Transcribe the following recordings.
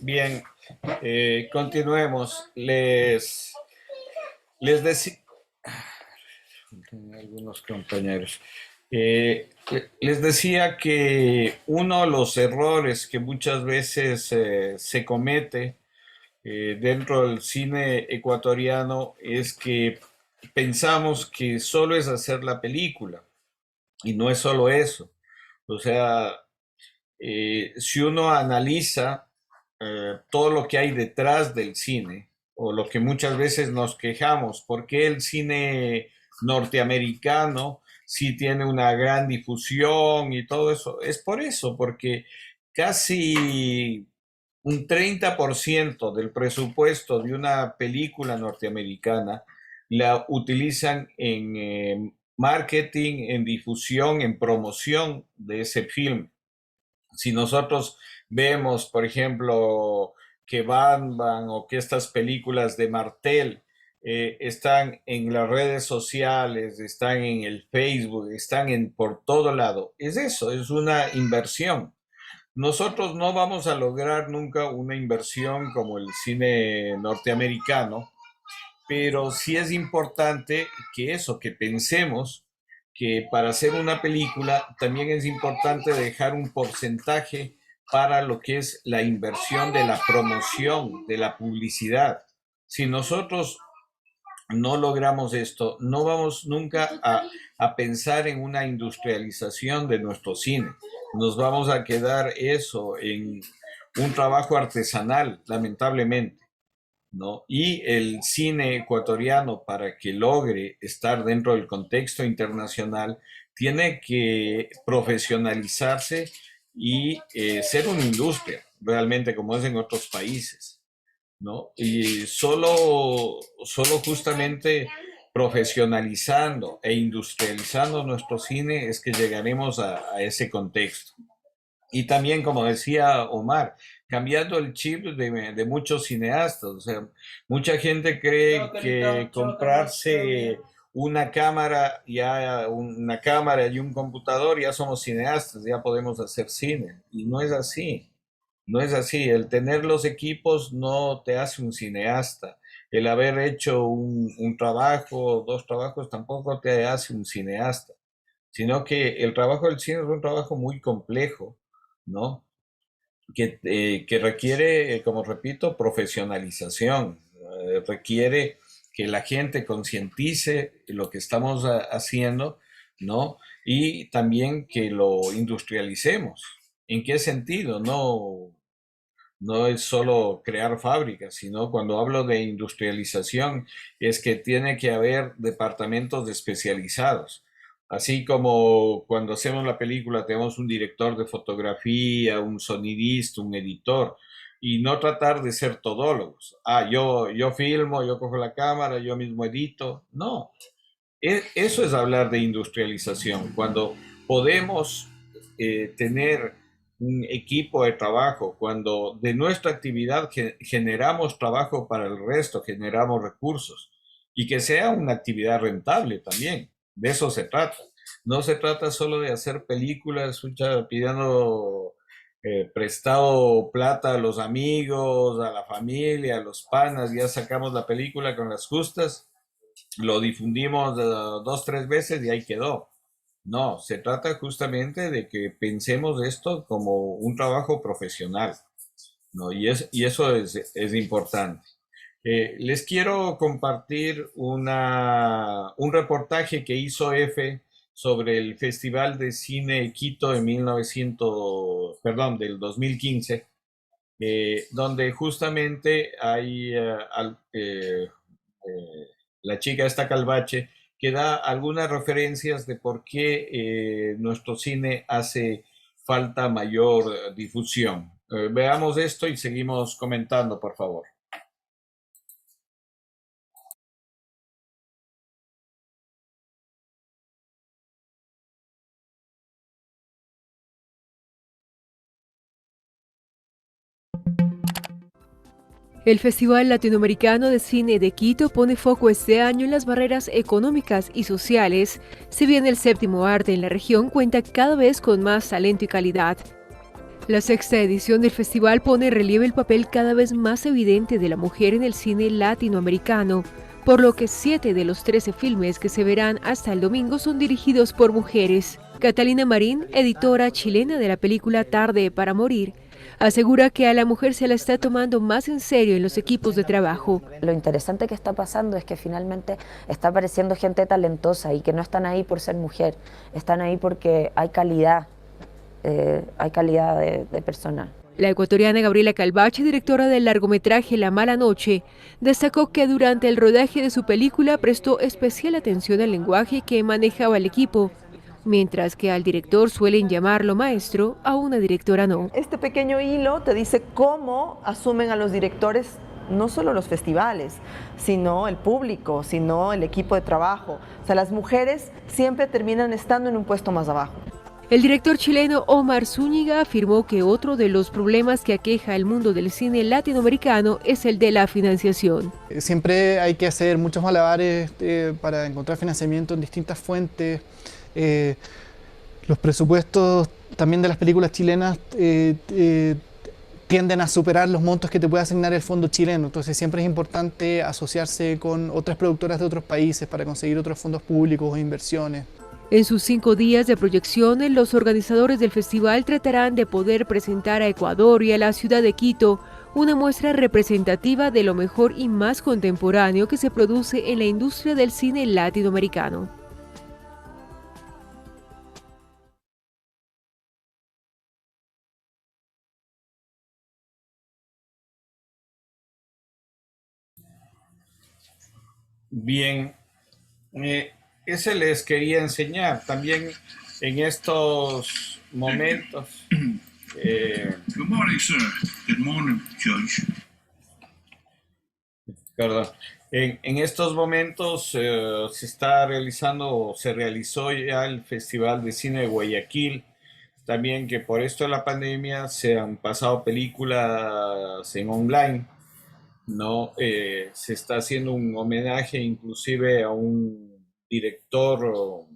Bien, continuemos. Les decía, algunos compañeros, les decía que uno de los errores que muchas veces se comete dentro del cine ecuatoriano es que pensamos que solo es hacer la película y no es solo eso. O sea, si uno analiza todo lo que hay detrás del cine, o lo que muchas veces nos quejamos, ¿por qué el cine norteamericano sí tiene una gran difusión y todo eso? Es por eso, porque casi un 30% del presupuesto de una película norteamericana la utilizan en marketing, en difusión, en promoción de ese film. Si nosotros vemos, por ejemplo, que Batman o que estas películas de Martel están en las redes sociales, están en el Facebook, están por todo lado, es eso, es una inversión. Nosotros no vamos a lograr nunca una inversión como el cine norteamericano, pero sí es importante que eso, que pensemos que para hacer una película también es importante dejar un porcentaje para lo que es la inversión de la promoción, de la publicidad. Si nosotros no logramos esto, no vamos nunca a pensar en una industrialización de nuestro cine. Nos vamos a quedar eso en un trabajo artesanal, lamentablemente. ¿No? Y el cine ecuatoriano, para que logre estar dentro del contexto internacional, tiene que profesionalizarse y ser una industria, realmente como es en otros países, ¿no? Y solo justamente profesionalizando e industrializando nuestro cine es que llegaremos a ese contexto. Y también, como decía Omar, cambiando el chip de muchos cineastas. O sea, mucha gente cree que comprarse una cámara y un computador, ya somos cineastas, ya podemos hacer cine. Y no es así. No es así. El tener los equipos no te hace un cineasta. El haber hecho un trabajo, dos trabajos, tampoco te hace un cineasta. Sino que el trabajo del cine es un trabajo muy complejo, ¿no? Que requiere, como repito, profesionalización, requiere que la gente concientice lo que estamos haciendo, ¿no? Y también que lo industrialicemos. ¿En qué sentido? No es solo crear fábricas, sino cuando hablo de industrialización es que tiene que haber departamentos especializados. Así como cuando hacemos la película tenemos un director de fotografía, un sonidista, un editor, y no tratar de ser todólogos. Yo filmo, yo cojo la cámara, yo mismo edito. No, eso es hablar de industrialización, cuando podemos tener un equipo de trabajo, cuando de nuestra actividad generamos trabajo para el resto, generamos recursos y que sea una actividad rentable también. De eso se trata. No se trata solo de hacer películas pidiendo prestado plata a los amigos, a la familia, a los panas, ya sacamos la película con las justas, lo difundimos dos, tres veces y ahí quedó. No, se trata justamente de que pensemos esto como un trabajo profesional, ¿no? Y eso es importante. Les quiero compartir un reportaje que hizo EFE sobre el Festival de Cine Quito de del 2015, donde justamente hay eh, la chica esta Calvache, que da algunas referencias de por qué nuestro cine hace falta mayor difusión. Veamos esto y seguimos comentando, por favor. El Festival Latinoamericano de Cine de Quito pone foco este año en las barreras económicas y sociales, si bien el séptimo arte en la región cuenta cada vez con más talento y calidad. La sexta edición del festival pone en relieve el papel cada vez más evidente de la mujer en el cine latinoamericano, por lo que 7 de los 13 filmes que se verán hasta el domingo son dirigidos por mujeres. Catalina Marín, editora chilena de la película Tarde para Morir, asegura que a la mujer se la está tomando más en serio en los equipos de trabajo. Lo interesante que está pasando es que finalmente está apareciendo gente talentosa y que no están ahí por ser mujer, están ahí porque hay calidad de personal. La ecuatoriana Gabriela Calvache, directora del largometraje La Mala Noche, destacó que durante el rodaje de su película prestó especial atención al lenguaje que manejaba el equipo, mientras que al director suelen llamarlo maestro, a una directora no. Este pequeño hilo te dice cómo asumen a los directores no solo los festivales, sino el público, sino el equipo de trabajo. O sea, las mujeres siempre terminan estando en un puesto más abajo. El director chileno Omar Zúñiga afirmó que otro de los problemas que aqueja el mundo del cine latinoamericano es el de la financiación. Siempre hay que hacer muchos malabares para encontrar financiamiento en distintas fuentes. Los presupuestos también de las películas chilenas tienden a superar los montos que te puede asignar el fondo chileno, entonces siempre es importante asociarse con otras productoras de otros países para conseguir otros fondos públicos o inversiones. En sus 5 días de proyecciones, los organizadores del festival tratarán de poder presentar a Ecuador y a la ciudad de Quito una muestra representativa de lo mejor y más contemporáneo que se produce en la industria del cine latinoamericano. Bien, ese les quería enseñar también en estos momentos. Good morning, sir. Good morning, Judge. Perdón. En estos momentos se está realizando, o se realizó ya el Festival de Cine de Guayaquil. También que por esto de la pandemia se han pasado películas en online, ¿no? Se está haciendo un homenaje inclusive a un director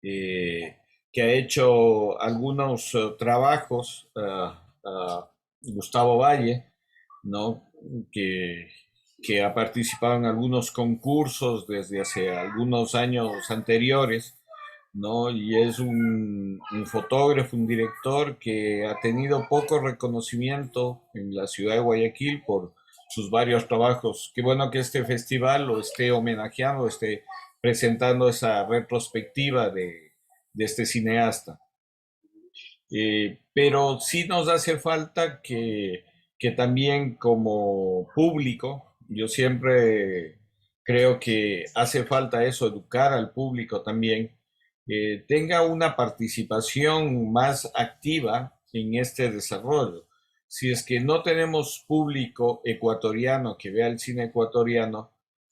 que ha hecho algunos trabajos, Gustavo Valle, ¿no? Que ha participado en algunos concursos desde hace algunos años anteriores, ¿no? Y es un fotógrafo, un director que ha tenido poco reconocimiento en la ciudad de Guayaquil por sus varios trabajos. Qué bueno que este festival lo esté homenajeando, esté presentando esa retrospectiva de este cineasta. Pero sí nos hace falta que también como público, yo siempre creo que hace falta eso, educar al público también, tenga una participación más activa en este desarrollo. Si es que no tenemos público ecuatoriano que vea el cine ecuatoriano,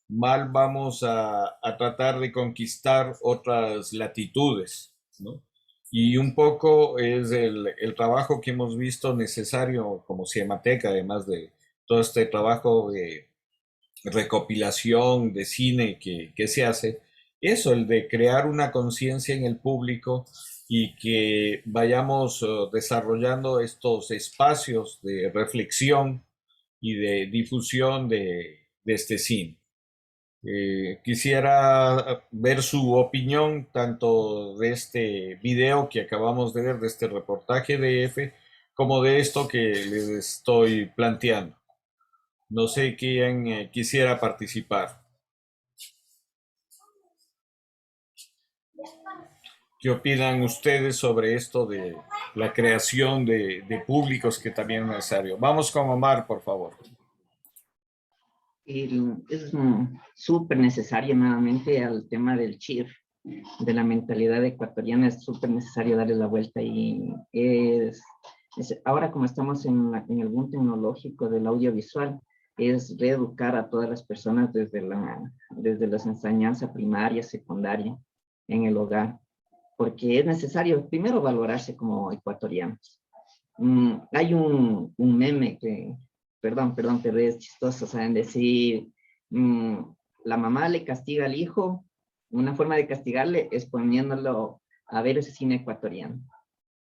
mal vamos a tratar de conquistar otras latitudes, ¿no? Y un poco es el trabajo que hemos visto necesario como Cinemateca, además de todo este trabajo de recopilación de cine que se hace, eso, el de crear una conciencia en el público y que vayamos desarrollando estos espacios de reflexión y de difusión de este cine. Quisiera ver su opinión tanto de este video que acabamos de ver, de este reportaje de EFE, como de esto que les estoy planteando. No sé quién quisiera participar. ¿Qué opinan ustedes sobre esto de la creación de públicos que también es necesario? Vamos con Omar, por favor. Es súper necesario nuevamente al tema del chip, de la mentalidad ecuatoriana, es súper necesario darle la vuelta y ahora como estamos en el boom tecnológico del audiovisual, es reeducar a todas las personas desde las enseñanzas primaria, secundaria, en el hogar, porque es necesario primero valorarse como ecuatorianos. Hay un meme que, perdón, pero es chistoso, ¿saben? Decir, la mamá le castiga al hijo, una forma de castigarle es poniéndolo a ver ese cine ecuatoriano.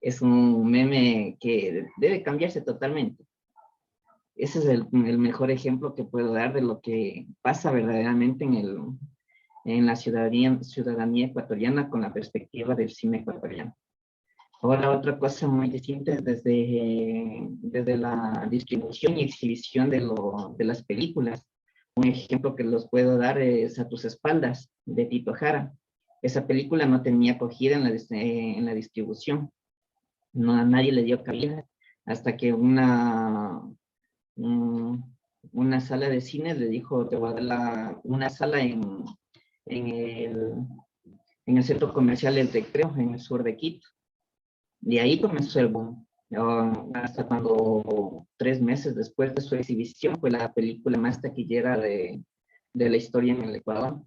es un meme que debe cambiarse totalmente. Ese es el mejor ejemplo que puedo dar de lo que pasa verdaderamente en la ciudadanía ecuatoriana con la perspectiva del cine ecuatoriano. Ahora, otra cosa muy distinta es desde la distribución y exhibición de las películas. Un ejemplo que los puedo dar es A tus espaldas, de Tito Jara. Esa película no tenía acogida en la distribución. No, a nadie le dio cabida hasta que mm, una sala de cine le dijo, te voy a dar una sala en el, en el centro comercial El Recreo, en el sur de Quito. De ahí comenzó el boom. Hasta cuando 3 meses después de su exhibición fue la película más taquillera de la historia en el Ecuador.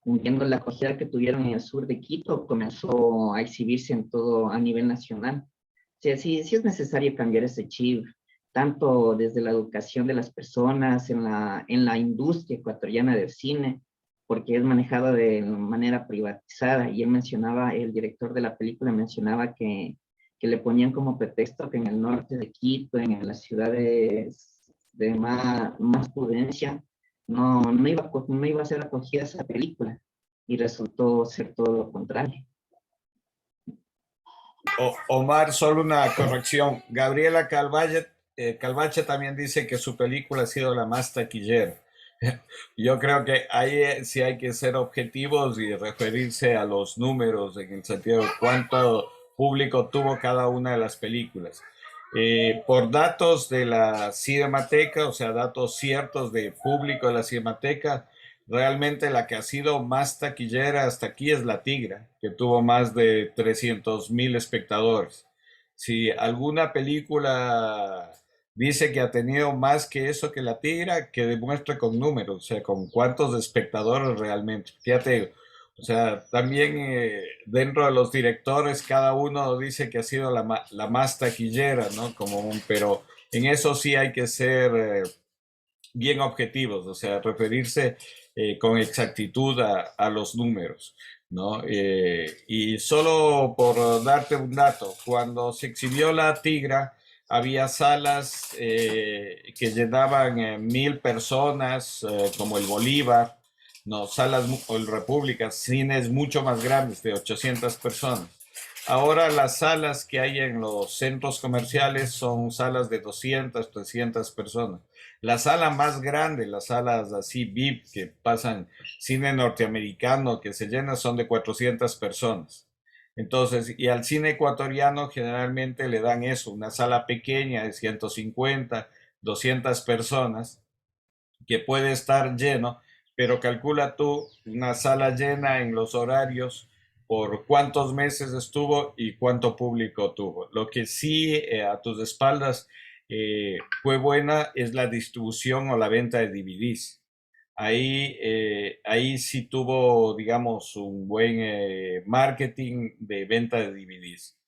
Viendo la acogida que tuvieron en el sur de Quito, comenzó a exhibirse en todo a nivel nacional. O sea, sí es necesario cambiar ese chip, tanto desde la educación de las personas, en la industria ecuatoriana del cine, porque es manejada de manera privatizada. Y el director de la película mencionaba que le ponían como pretexto que en el norte de Quito, en las ciudades de más prudencia, no iba a ser acogida esa película, y resultó ser todo lo contrario. Omar, solo una corrección. Gabriela Calvache también dice que su película ha sido la más taquillera. Yo creo que ahí sí hay que ser objetivos y referirse a los números en el sentido de cuánto público tuvo cada una de las películas. Por datos de la Cinemateca, o sea, datos ciertos de público de la Cinemateca, realmente la que ha sido más taquillera hasta aquí es La Tigra, que tuvo más de 300.000 espectadores. Si alguna película dice que ha tenido más que eso que La Tigra, que demuestre con números, o sea, con cuántos espectadores realmente. Fíjate, o sea, también dentro de los directores, cada uno dice que ha sido la más taquillera, ¿no? Pero en eso sí hay que ser bien objetivos, o sea, referirse con exactitud a los números, ¿no? Y solo por darte un dato, cuando se exhibió La Tigra, había salas que llenaban 1.000 personas, como el Bolívar, no, o el República, cines mucho más grandes, de 800 personas. Ahora las salas que hay en los centros comerciales son salas de 200, 300 personas. La sala más grande, las salas así VIP que pasan cine norteamericano que se llenan son de 400 personas. Entonces, y al cine ecuatoriano generalmente le dan eso, una sala pequeña de 150, 200 personas que puede estar lleno, pero calcula tú una sala llena en los horarios por cuántos meses estuvo y cuánto público tuvo. Lo que sí a tus espaldas fue buena es la distribución o la venta de DVDs. Ahí sí tuvo, digamos, un buen marketing de venta de DVDs.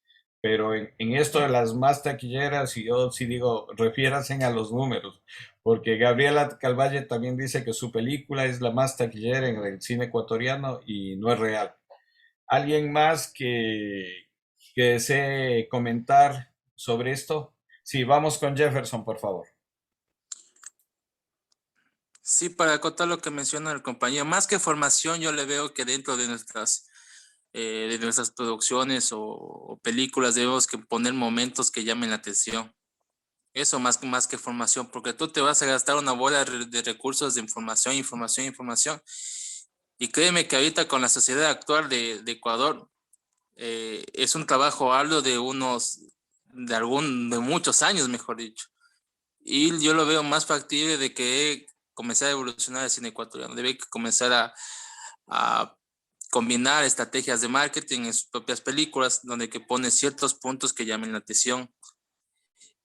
Pero en esto de las más taquilleras, y yo sí digo, refiéranse a los números, porque Gabriela Calvalle también dice que su película es la más taquillera en el cine ecuatoriano y no es real. ¿Alguien más que desee comentar sobre esto? Sí, vamos con Jefferson, por favor. Sí, para acotar lo que menciona el compañero, más que formación, yo le veo que dentro de nuestras producciones o películas debemos que poner momentos que llamen la atención. Eso más que formación, porque tú te vas a gastar una bola de recursos de información, información, información. Y créeme que ahorita con la sociedad actual de Ecuador, es un trabajo arduo de muchos años, mejor dicho. Y yo lo veo más factible de que comenzar a evolucionar el cine ecuatoriano. Debe comenzar a combinar estrategias de marketing en sus propias películas, donde que pone ciertos puntos que llamen la atención.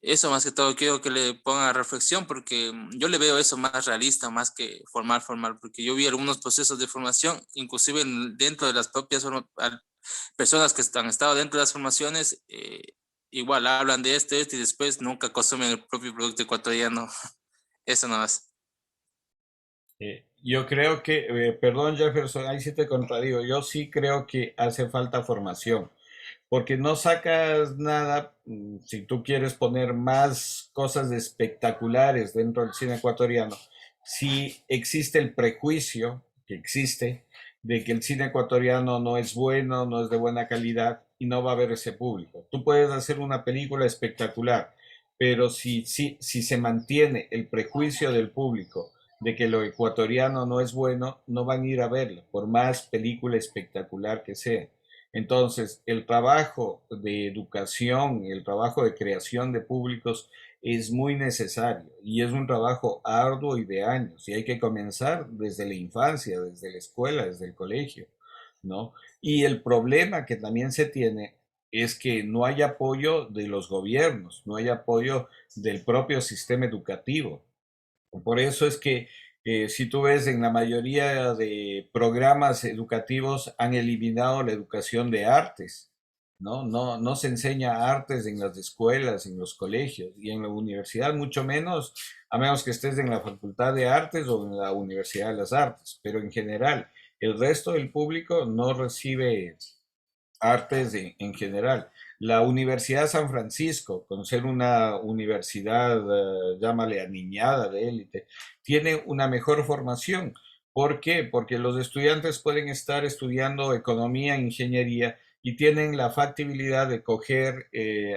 Eso más que todo quiero que le pongan a reflexión, porque yo le veo eso más realista, más que formar, porque yo vi algunos procesos de formación, inclusive dentro de las propias personas que han estado dentro de las formaciones, igual hablan de esto y después nunca consumen el propio producto ecuatoriano. Eso no es. Yo creo que, perdón Jefferson, ahí sí te contradigo, yo sí creo que hace falta formación, porque no sacas nada si tú quieres poner más cosas espectaculares dentro del cine ecuatoriano, si existe el prejuicio que existe de que el cine ecuatoriano no es bueno, no es de buena calidad y no va a haber ese público. Tú puedes hacer una película espectacular, pero si se mantiene el prejuicio del público de que lo ecuatoriano no es bueno, no van a ir a verlo, por más película espectacular que sea. Entonces, el trabajo de educación, el trabajo de creación de públicos es muy necesario y es un trabajo arduo y de años y hay que comenzar desde la infancia, desde la escuela, desde el colegio, ¿no? Y el problema que también se tiene es que no hay apoyo de los gobiernos, no hay apoyo del propio sistema educativo. Por eso es que si tú ves en la mayoría de programas educativos han eliminado la educación de artes, ¿no? No se enseña artes en las escuelas, en los colegios y en la universidad mucho menos, a menos que estés en la Facultad de Artes o en la Universidad de las Artes, pero en general el resto del público no recibe artes en general. La Universidad de San Francisco, con ser una universidad, llámale aniñada de élite, tiene una mejor formación. ¿Por qué? Porque los estudiantes pueden estar estudiando economía, ingeniería y tienen la factibilidad de coger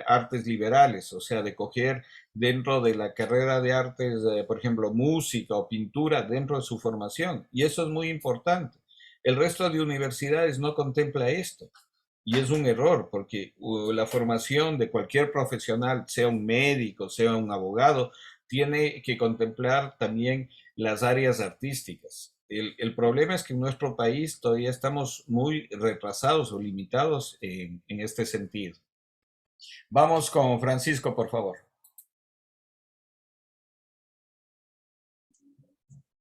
artes liberales, o sea, de coger dentro de la carrera de artes, por ejemplo, música o pintura dentro de su formación. Y eso es muy importante. El resto de universidades no contempla esto. Y es un error porque la formación de cualquier profesional, sea un médico, sea un abogado, tiene que contemplar también las áreas artísticas. El problema es que en nuestro país todavía estamos muy retrasados o limitados en este sentido. Vamos con Francisco, por favor.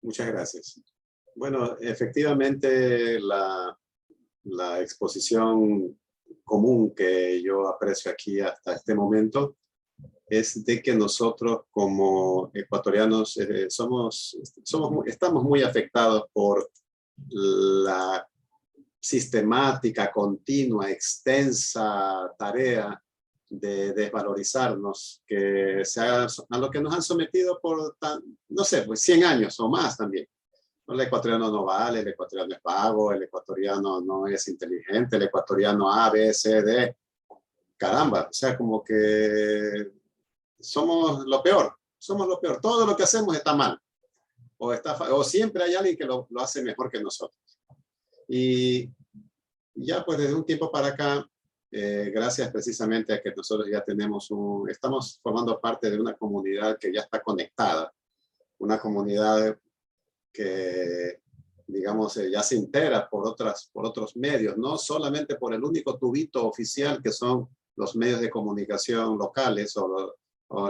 Muchas gracias. Bueno, efectivamente la exposición común que yo aprecio aquí hasta este momento es de que nosotros como ecuatorianos estamos muy afectados por la sistemática, continua, extensa tarea de desvalorizarnos a lo que nos han sometido por, no sé, pues 100 años o más también. El ecuatoriano no vale, el ecuatoriano es vago, el ecuatoriano no es inteligente, el ecuatoriano A, B, C, D. Caramba, o sea, como que somos lo peor, Todo lo que hacemos está mal. O siempre hay alguien que lo hace mejor que nosotros. Y ya pues desde un tiempo para acá, gracias precisamente a que nosotros ya estamos formando parte de una comunidad que ya está conectada, una comunidad que, digamos, ya se entera por otros medios, no solamente por el único tubito oficial que son los medios de comunicación locales o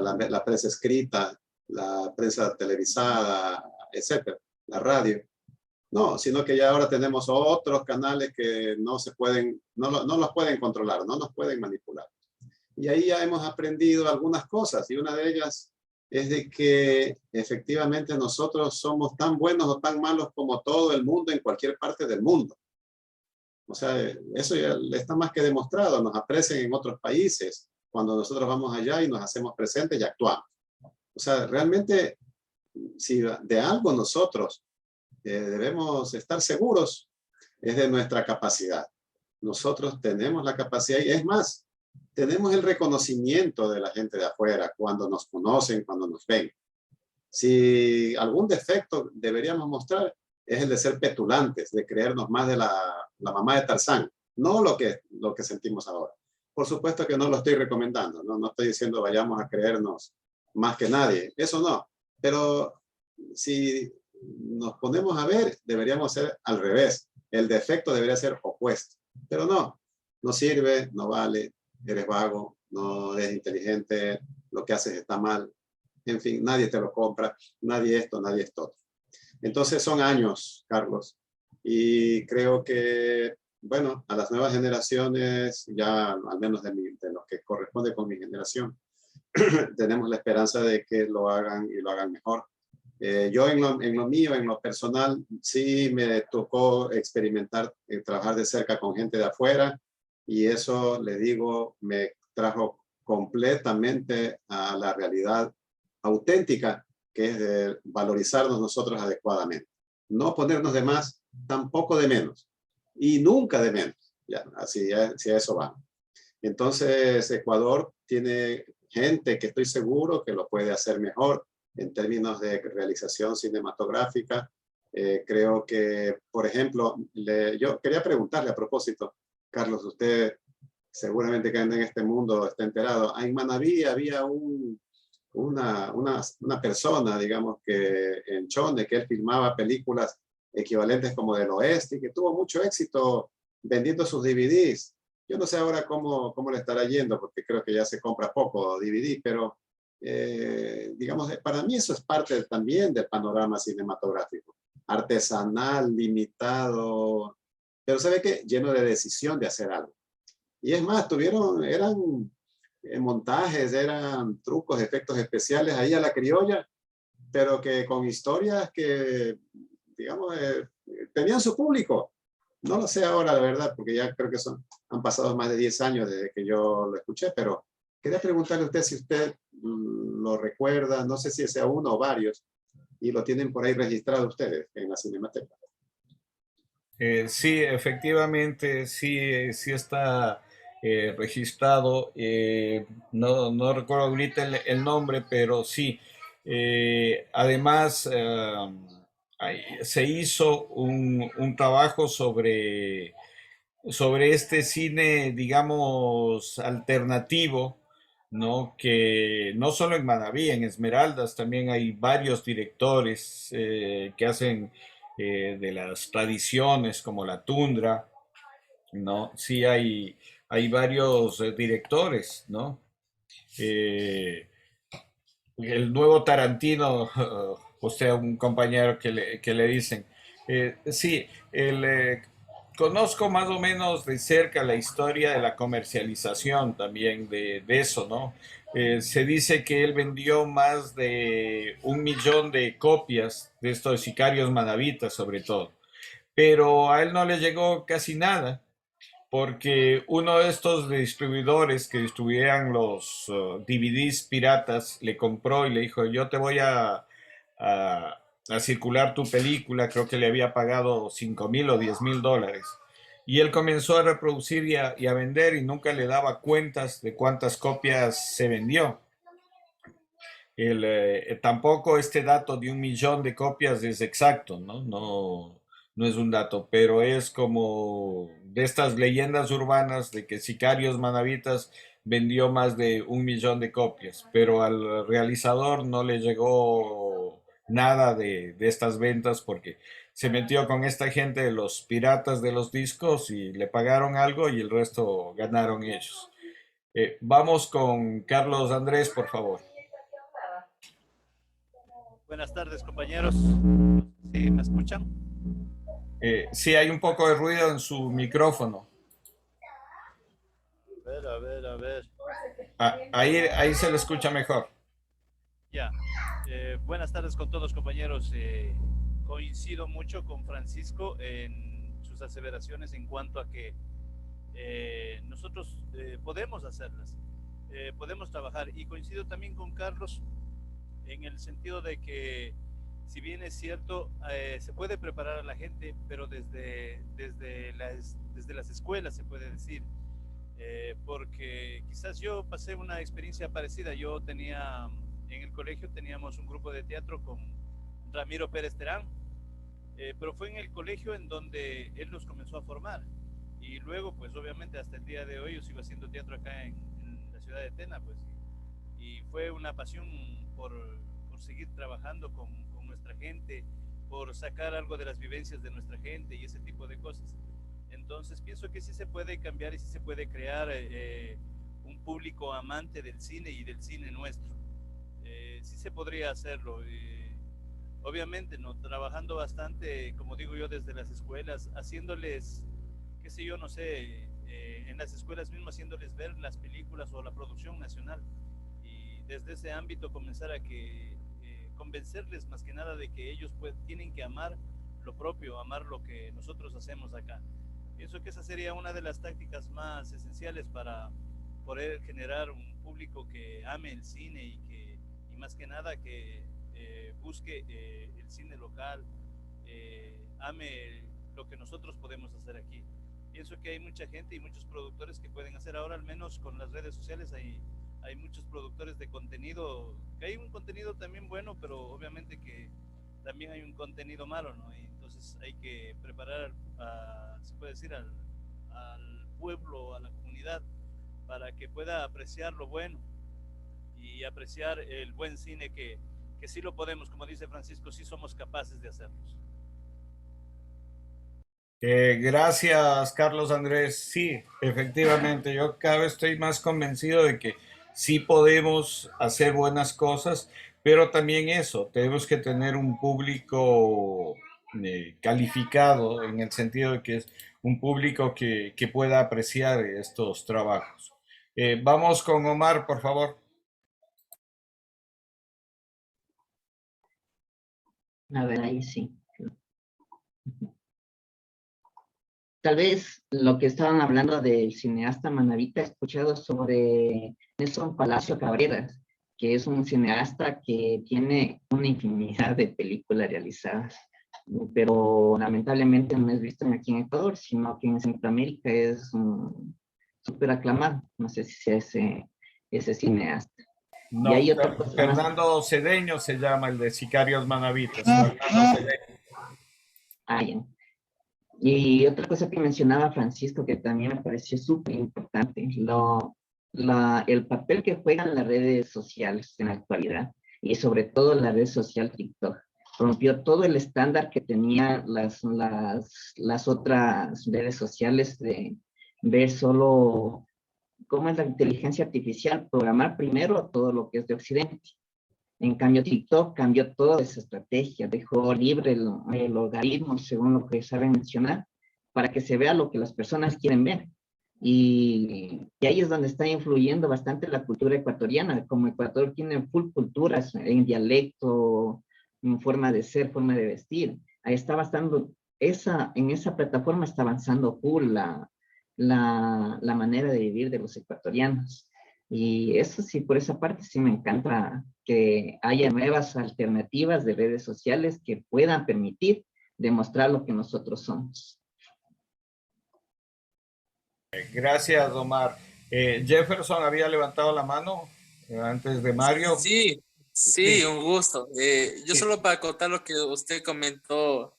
la prensa escrita, la prensa televisada, etcétera, la radio. No, sino que ya ahora tenemos otros canales que no los pueden controlar, no nos pueden manipular. Y ahí ya hemos aprendido algunas cosas y una de ellas es de que efectivamente nosotros somos tan buenos o tan malos como todo el mundo en cualquier parte del mundo. O sea, eso ya está más que demostrado, nos aprecian en otros países cuando nosotros vamos allá y nos hacemos presentes y actuamos. O sea, realmente, si de algo nosotros debemos estar seguros, es de nuestra capacidad. Nosotros tenemos la capacidad y es más, tenemos el reconocimiento de la gente de afuera cuando nos conocen, cuando nos ven. Si algún defecto deberíamos mostrar es el de ser petulantes, de creernos más de la mamá de Tarzán, no lo que sentimos ahora. Por supuesto que no lo estoy recomendando, no estoy diciendo vayamos a creernos más que nadie, eso no. Pero si nos ponemos a ver, deberíamos ser al revés. El defecto debería ser opuesto. Pero no sirve, no vale, eres vago, no eres inteligente, lo que haces está mal. En fin, nadie te lo compra, nadie esto, nadie esto. Entonces son años, Carlos. Y creo que, bueno, a las nuevas generaciones, ya al menos de los que corresponde con mi generación, tenemos la esperanza de que lo hagan y lo hagan mejor. Yo en lo mío, en lo personal, sí me tocó experimentar, trabajar de cerca con gente de afuera y eso, le digo, me trajo completamente a la realidad auténtica, que es de valorizarnos nosotros adecuadamente. No ponernos de más, tampoco de menos, y nunca de menos. Ya, así a eso va. Entonces, Ecuador tiene gente que estoy seguro que lo puede hacer mejor en términos de realización cinematográfica. Creo que, por ejemplo, yo quería preguntarle a propósito, Carlos, usted seguramente que anda en este mundo, está enterado. En Manabí había una persona, digamos, que en Chone, que él filmaba películas equivalentes como del oeste y que tuvo mucho éxito vendiendo sus DVDs. Yo no sé ahora cómo le estará yendo, porque creo que ya se compra poco DVD, pero digamos, para mí eso es parte también del panorama cinematográfico. Artesanal, limitado, pero se ve que lleno de decisión de hacer algo. Y es más, eran montajes, eran trucos, efectos especiales ahí a la criolla, pero que con historias que, digamos, tenían su público. No lo sé ahora, la verdad, porque ya creo que han pasado más de 10 años desde que yo lo escuché, pero quería preguntarle a usted si usted lo recuerda, no sé si sea uno o varios, y lo tienen por ahí registrado ustedes en la Cinemateca. Sí, efectivamente, sí está registrado. No recuerdo ahorita el nombre, pero sí. Además, se hizo un trabajo sobre este cine, digamos, alternativo, ¿no? Que no solo en Manabí, en Esmeraldas también hay varios directores que hacen de las tradiciones como la tundra, ¿no? Sí hay varios directores, ¿no? Eh, el nuevo Tarantino, o sea, un compañero que le dicen. Sí, conozco más o menos de cerca la historia de la comercialización también de eso, ¿no? Se dice que él vendió más de 1 millón de copias de estos sicarios manavitas, sobre todo, pero a él no le llegó casi nada porque uno de estos distribuidores que distribuían los DVDs piratas le compró y le dijo, yo te voy a circular tu película, creo que le había pagado 5,000 o 10,000 dólares. Y él comenzó a reproducir y a vender y nunca le daba cuentas de cuántas copias se vendió. Tampoco este dato de 1 millón de copias es exacto, ¿no? No es un dato, pero es como de estas leyendas urbanas de que Sicarios Manavitas vendió más de 1 millón de copias, pero al realizador no le llegó nada de estas ventas porque se metió con esta gente de los piratas de los discos y le pagaron algo y el resto ganaron ellos. Vamos con Carlos Andrés, por favor. Buenas tardes, compañeros. ¿Sí me escuchan? Sí, hay un poco de ruido en su micrófono. A ver. Ahí se le escucha mejor. Ya. Buenas tardes con todos, compañeros. Coincido mucho con Francisco en sus aseveraciones en cuanto a que nosotros podemos hacerlas, podemos trabajar. Y coincido también con Carlos en el sentido de que, si bien es cierto, se puede preparar a la gente, pero desde las escuelas se puede decir, porque quizás yo pasé una experiencia parecida. Yo tenía, en el colegio teníamos un grupo de teatro con Ramiro Pérez Terán, pero fue en el colegio en donde él nos comenzó a formar. Y luego, pues obviamente hasta el día de hoy yo sigo haciendo teatro acá en la ciudad de Tena, pues, y fue una pasión por seguir trabajando con nuestra gente, por sacar algo de las vivencias de nuestra gente y ese tipo de cosas. Entonces pienso que sí se puede cambiar y sí se puede crear un público amante del cine y del cine nuestro. Sí se podría hacerlo. Obviamente, ¿no? Trabajando bastante, como digo yo, desde las escuelas, haciéndoles, qué sé yo, no sé, en las escuelas mismas haciéndoles ver las películas o la producción nacional. Y desde ese ámbito comenzar a convencerles más que nada de que ellos pues tienen que amar lo propio, amar lo que nosotros hacemos acá. Pienso que esa sería una de las tácticas más esenciales para poder generar un público que ame el cine y más que nada que busque el cine local, ame lo que nosotros podemos hacer aquí. Pienso que hay mucha gente y muchos productores que pueden hacer ahora, al menos con las redes sociales, hay muchos productores de contenido, que hay un contenido también bueno, pero obviamente que también hay un contenido malo, ¿no? Y entonces hay que preparar, se puede decir, al pueblo, a la comunidad, para que pueda apreciar lo bueno y apreciar el buen cine que sí lo podemos, como dice Francisco, sí somos capaces de hacerlos. Gracias, Carlos Andrés. Sí, efectivamente, yo cada vez estoy más convencido de que sí podemos hacer buenas cosas, pero también eso, tenemos que tener un público calificado en el sentido de que es un público que pueda apreciar estos trabajos. Vamos con Omar, por favor. A ver, ahí sí. Tal vez lo que estaban hablando del cineasta Manavita, he escuchado sobre Nelson Palacio Cabreras, que es un cineasta que tiene una infinidad de películas realizadas, pero lamentablemente no es visto aquí en Ecuador, sino que en Centroamérica es súper aclamado. No sé si sea ese cineasta. No, y hay otra cosa más. Fernando Cedeño se llama el de Sicarios Manavitas. Fernando Cedeño. Ah, ya. Y otra cosa que mencionaba Francisco, que también me pareció súper importante, el papel que juegan las redes sociales en la actualidad, y sobre todo la red social TikTok. Rompió todo el estándar que tenían las otras redes sociales de ver solo cómo es la inteligencia artificial, programar primero todo lo que es de Occidente. En cambio, TikTok cambió toda esa estrategia, dejó libre el algoritmo, según lo que saben mencionar, para que se vea lo que las personas quieren ver. Y ahí es donde está influyendo bastante la cultura ecuatoriana. Como Ecuador tiene full culturas en dialecto, en forma de ser, forma de vestir. Ahí está avanzando, en esa plataforma está avanzando full la manera de vivir de los ecuatorianos. Y eso sí, por esa parte sí me encanta que haya nuevas alternativas de redes sociales que puedan permitir demostrar lo que nosotros somos. Gracias, Omar. Jefferson había levantado la mano antes de Mario. Sí, un gusto. Yo solo para contar lo que usted comentó,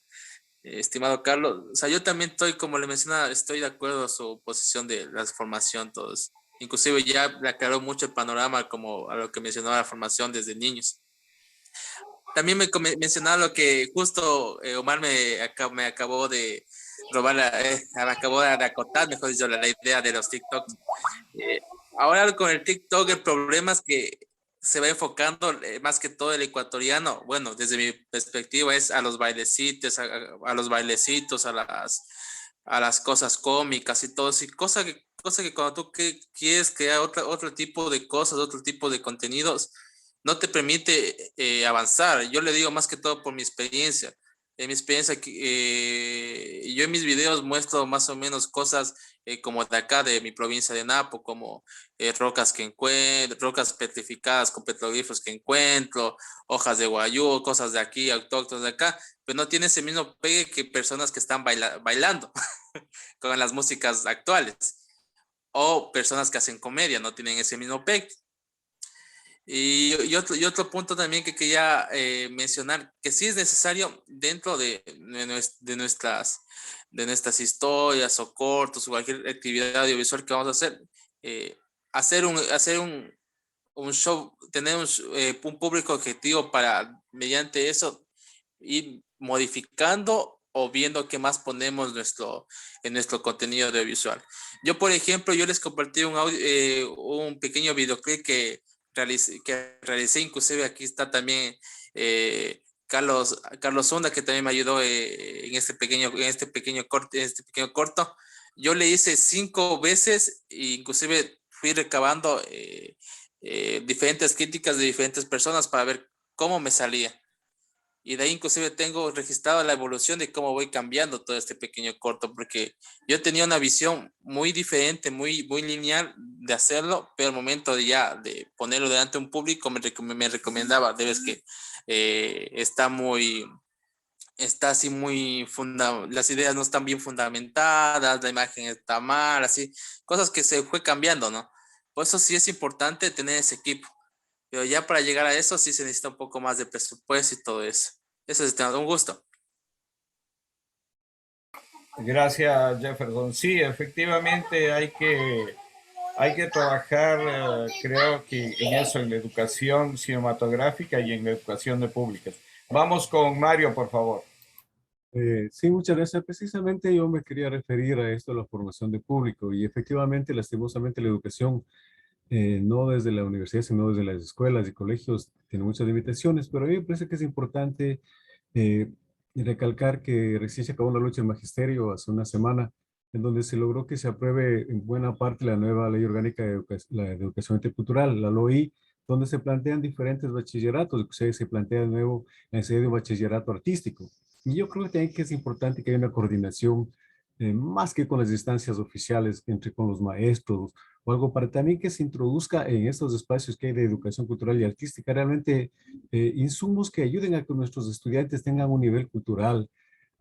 estimado Carlos, o sea, yo también estoy, como le mencionaba, estoy de acuerdo a su posición de la formación, todos. Inclusive ya le aclaró mucho el panorama como a lo que mencionaba la formación desde niños. También me mencionaba lo que justo Omar me acabó de robar, me acabó de acotar, mejor dicho, la idea de los TikToks. Ahora con el TikTok el problema es que se va enfocando más que todo el ecuatoriano, bueno, desde mi perspectiva es a los bailecitos, a los bailecitos, a las cosas cómicas y todo, y cosa que cuando tú quieres crear otro tipo de cosas, otro tipo de contenidos, no te permite avanzar. Yo le digo más que todo por mi experiencia. En mi experiencia, yo en mis videos muestro más o menos cosas como de acá, de mi provincia de Napo, como rocas que encuentro, rocas petrificadas con petroglifos que encuentro, hojas de guayú, cosas de aquí, autóctonas de acá, pero no tiene ese mismo pegue que personas que están bailando con las músicas actuales, o personas que hacen comedia, no tienen ese mismo pegue. Y otro punto también que quería mencionar, que sí es necesario dentro de nuestras historias o cortos o cualquier actividad audiovisual que vamos a hacer, hacer un show, tener un público objetivo para, mediante eso, ir modificando o viendo qué más ponemos en nuestro contenido audiovisual. Yo, por ejemplo, yo les compartí un pequeño videoclip que realicé, inclusive aquí está también Carlos Zunda, que también me ayudó en este pequeño corto. Yo le hice 5 veces e inclusive fui recabando diferentes críticas de diferentes personas para ver cómo me salía. Y de ahí inclusive tengo registrado la evolución de cómo voy cambiando todo este pequeño corto, porque yo tenía una visión muy diferente, muy lineal de hacerlo, pero al momento de ya de ponerlo delante de un público me recomendaba, debes que está así las ideas no están bien fundamentadas, la imagen está mal, así, cosas que se fue cambiando, ¿no? Por eso sí es importante tener ese equipo. Pero ya para llegar a eso sí se necesita un poco más de presupuesto y todo eso. Eso es un gusto. Gracias, Jefferson. Sí, efectivamente hay que trabajar, creo que en eso, en la educación cinematográfica y en la educación de públicas. Vamos con Mario, por favor. Sí, muchas gracias. Precisamente yo me quería referir a esto, a la formación de público, y efectivamente, lastimosamente, la educación, no desde la universidad, sino desde las escuelas y colegios, tiene muchas limitaciones, pero a mí me parece que es importante eh, recalcar que recién se acabó la lucha del magisterio hace una semana, en donde se logró que se apruebe en buena parte la nueva ley orgánica de educación intercultural, la LOI, donde se plantean diferentes bachilleratos, se plantea de nuevo la necesidad de un bachillerato artístico. Y yo creo que también que es importante que haya una coordinación, más que con las instancias oficiales, entre con los maestros, o algo para también que se introduzca en estos espacios que hay de educación cultural y artística, realmente insumos que ayuden a que nuestros estudiantes tengan un nivel cultural,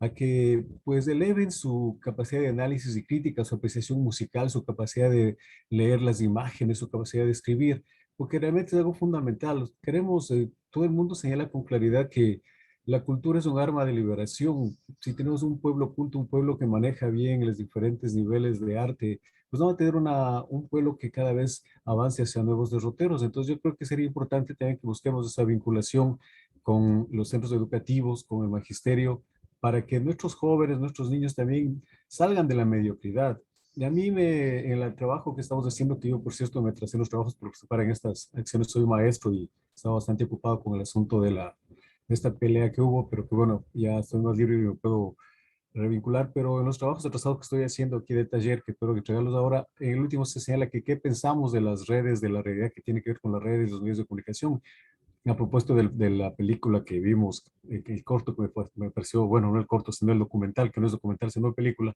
a que pues eleven su capacidad de análisis y crítica, su apreciación musical, su capacidad de leer las imágenes, su capacidad de escribir, porque realmente es algo fundamental. Queremos, todo el mundo señala con claridad que la cultura es un arma de liberación. Si tenemos un pueblo culto, un pueblo que maneja bien los diferentes niveles de arte, pues vamos a tener un pueblo que cada vez avance hacia nuevos derroteros. Entonces yo creo que sería importante también que busquemos esa vinculación con los centros educativos, con el magisterio, para que nuestros jóvenes, nuestros niños también salgan de la mediocridad. Y a mí en el trabajo que estamos haciendo, que yo por cierto me tracé los trabajos para participar en estas acciones, soy maestro y estaba bastante ocupado con el asunto de esta pelea que hubo, pero que bueno, ya estoy más libre y me puedo revincular, pero en los trabajos atrasados que estoy haciendo aquí de taller, que espero que entregarlos ahora, en el último se señala que qué pensamos de las redes, de la realidad que tiene que ver con las redes y los medios de comunicación. A propósito de la película que vimos, el corto que me pareció, bueno, no el corto, sino el documental, que no es documental, sino película,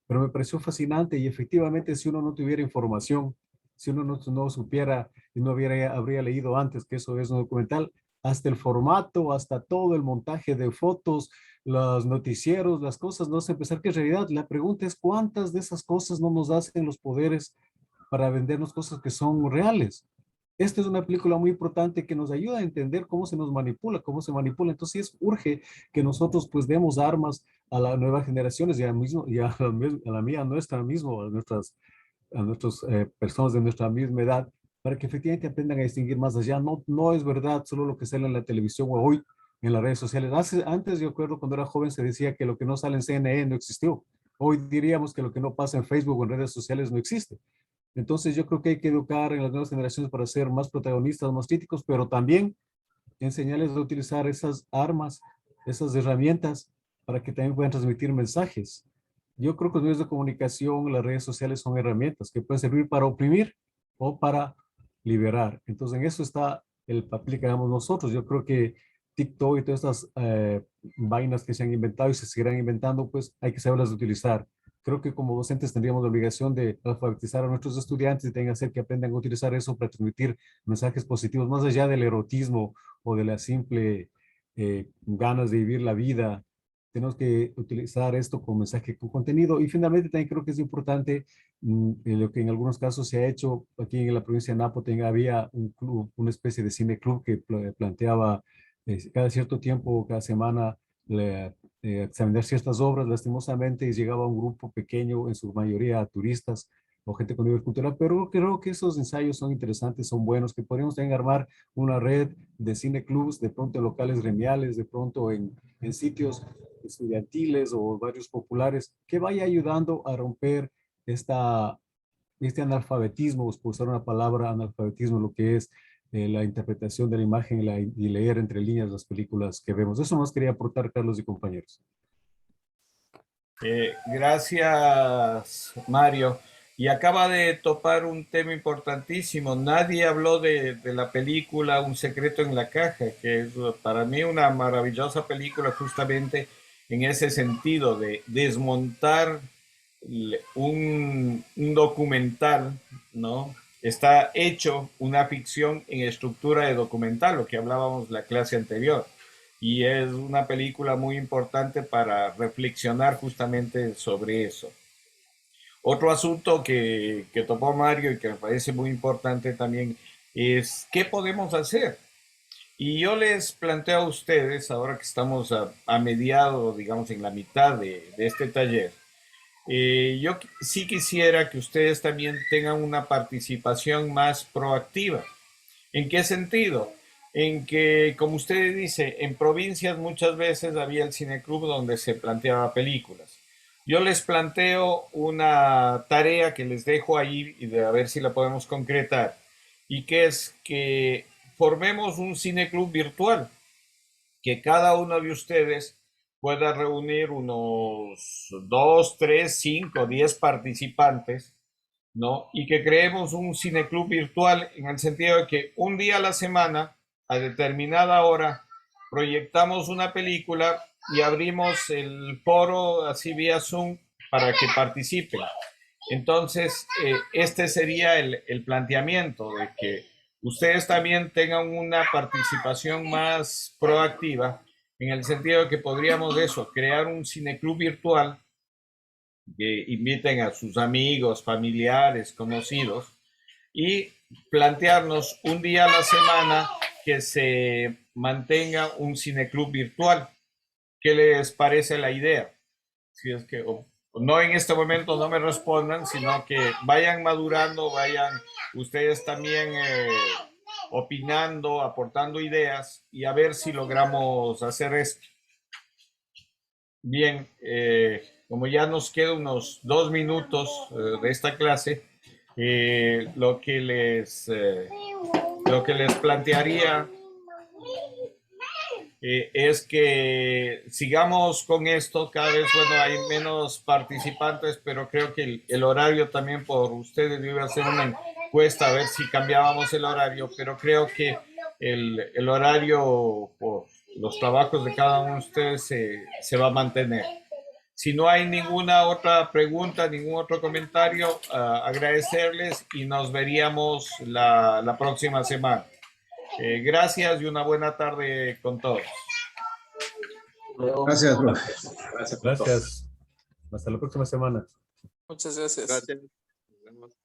pero me pareció fascinante y efectivamente si uno no tuviera información, si uno no supiera y no habría leído antes que eso es un documental, hasta el formato, hasta todo el montaje de fotos, los noticieros, las cosas, no sé pensar que en realidad la pregunta es cuántas de esas cosas no nos hacen los poderes para vendernos cosas que son reales. Esta es una película muy importante que nos ayuda a entender cómo se nos manipula, cómo se manipula. Entonces, sí urge que nosotros pues demos armas a las nuevas generaciones y a la mía, a nuestra mismo, a nuestras personas de nuestra misma edad, para que efectivamente aprendan a distinguir más allá. No es verdad solo lo que sale en la televisión o hoy en las redes sociales. Antes yo recuerdo cuando era joven se decía que lo que no sale en CNN no existió. Hoy diríamos que lo que no pasa en Facebook o en redes sociales no existe. Entonces yo creo que hay que educar en las nuevas generaciones para ser más protagonistas, más críticos, pero también enseñarles a utilizar esas armas, esas herramientas para que también puedan transmitir mensajes. Yo creo que los medios de comunicación, las redes sociales son herramientas que pueden servir para oprimir o para liberar. Entonces en eso está el papel que damos nosotros. Yo creo que TikTok y todas estas vainas que se han inventado y se seguirán inventando, pues hay que saberlas utilizar. Creo que como docentes tendríamos la obligación de alfabetizar a nuestros estudiantes y tengan que hacer que aprendan a utilizar eso para transmitir mensajes positivos, más allá del erotismo o de la simple ganas de vivir la vida. Tenemos que utilizar esto como mensaje, con contenido. Y finalmente también creo que es importante lo que en algunos casos se ha hecho aquí en la provincia de Napo. Había un club, una especie de cine club que planteaba cada cierto tiempo, cada semana, examinar ciertas obras, lastimosamente, y llegaba un grupo pequeño, en su mayoría turistas o gente con nivel cultural, pero creo que esos ensayos son interesantes, son buenos, que podríamos también armar una red de cine clubs, de pronto en locales gremiales, de pronto en sitios estudiantiles o barrios populares, que vaya ayudando a romper este analfabetismo, por usar una palabra, analfabetismo, lo que es la interpretación de la imagen y leer entre líneas las películas que vemos. Eso más quería aportar, Carlos y compañeros. Gracias, Mario. y acaba de topar un tema importantísimo. Nadie habló de la película Un secreto en la caja, que es para mí una maravillosa película justamente en ese sentido de desmontar un documental, ¿no? Está hecho una ficción en estructura de documental, lo que hablábamos la clase anterior. Y es una película muy importante para reflexionar justamente sobre eso. Otro asunto que topó Mario y que me parece muy importante también es qué podemos hacer. Y yo les planteo a ustedes, ahora que estamos a mediado, digamos, en la mitad de este taller, yo sí quisiera que ustedes también tengan una participación más proactiva. ¿En qué sentido? En que, como usted dice, en provincias muchas veces había el cineclub donde se planteaba películas. Yo les planteo una tarea que les dejo ahí y de a ver si la podemos concretar, y que es que formemos un cineclub virtual, que cada uno de ustedes pueda reunir unos 2, 3, 5, 10 participantes, ¿no? Y que creemos un cineclub virtual en el sentido de que un día a la semana, a determinada hora, proyectamos una película y abrimos el foro así vía Zoom para que participen. Entonces, este sería el planteamiento de que ustedes también tengan una participación más proactiva en el sentido de que podríamos eso, crear un cineclub virtual que inviten a sus amigos, familiares, conocidos y plantearnos un día a la semana que se mantenga un cineclub virtual. ¿Qué les parece la idea? Si es que no en este momento no me respondan, sino que vayan madurando, vayan ustedes también opinando, aportando ideas y a ver si logramos hacer esto. Bien, como ya nos quedan unos 2 minutos de esta clase, lo que les plantearía es que sigamos con esto. Cada vez, bueno, hay menos participantes, pero creo que el horario también por ustedes, yo iba a hacer una encuesta a ver si cambiábamos el horario, pero creo que el horario por los trabajos de cada uno de ustedes se va a mantener. Si no hay ninguna otra pregunta, ningún otro comentario, agradecerles y nos veríamos la próxima semana. Gracias y una buena tarde con todos. Gracias, profe. Gracias. Gracias. Hasta la próxima semana. Muchas gracias. Gracias. Nos vemos.